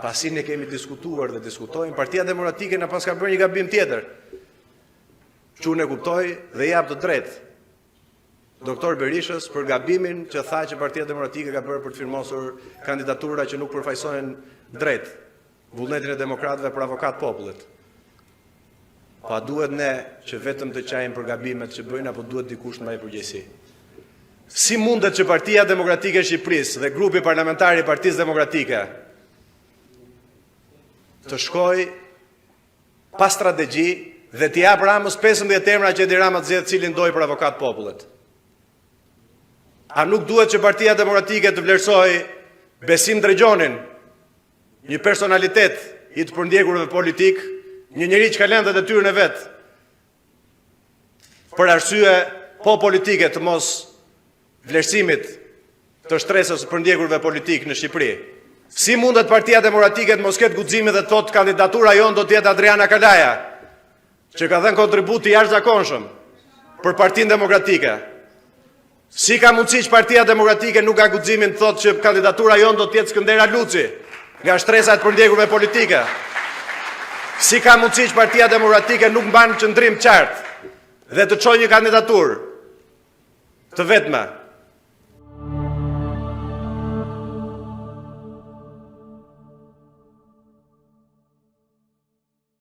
Pasi ne kemi diskutuar dhe diskutojmë, Partia Demokratike na pas ka bërë një gabim tjetër. Çunë e kuptoi dhe jap të drejtë Doktor Berishës për gabimin që tha që Partia Demokratike ka bërë për të firmosur kandidatura që nuk përfaqësojnë drejt vullnetin e demokratëve për avokat popullit. Pa duhet ne që vetëm të qajmë për gabimet që bëjnë, apo duhet dikush të marrë përgjegjësi? Si mundet që Partia Demokratike e Shqipërisë dhe grupi parlamentar i Partisë Demokratike të shkoj pa strategji dhe t'i jap Ramës 15 emra që Edi Rama të zgjedhë cilin doj për avokat popullit? A nuk duhet që Partia Demokratike të vlerësoj Besim Drejgjonin, një personalitet i të përndjekurve politik, një njeri që ka lënë dhe detyrën e vet për arsye po politike të mos vlerësimit të shtresës së përndjekurve politik në Shqipëri? Si mundet Partia Demokratike të mos ketë guxime dhe thotë kandidatura jonë do të jetë Adriana Kalaja, që ka dhënë kontribut të jashtëzakonshëm për Partinë Demokratike? Si ka mundësi që Partia Demokratike nuk ka guximin të thotë që kandidatura jonë do të jetë Skëndera Luçi, nga shtresa e të përndjekurve politike? Si ka mundësi që Partia Demokratike nuk mban qëndrim qartë dhe të çojë një kandidaturë të vetme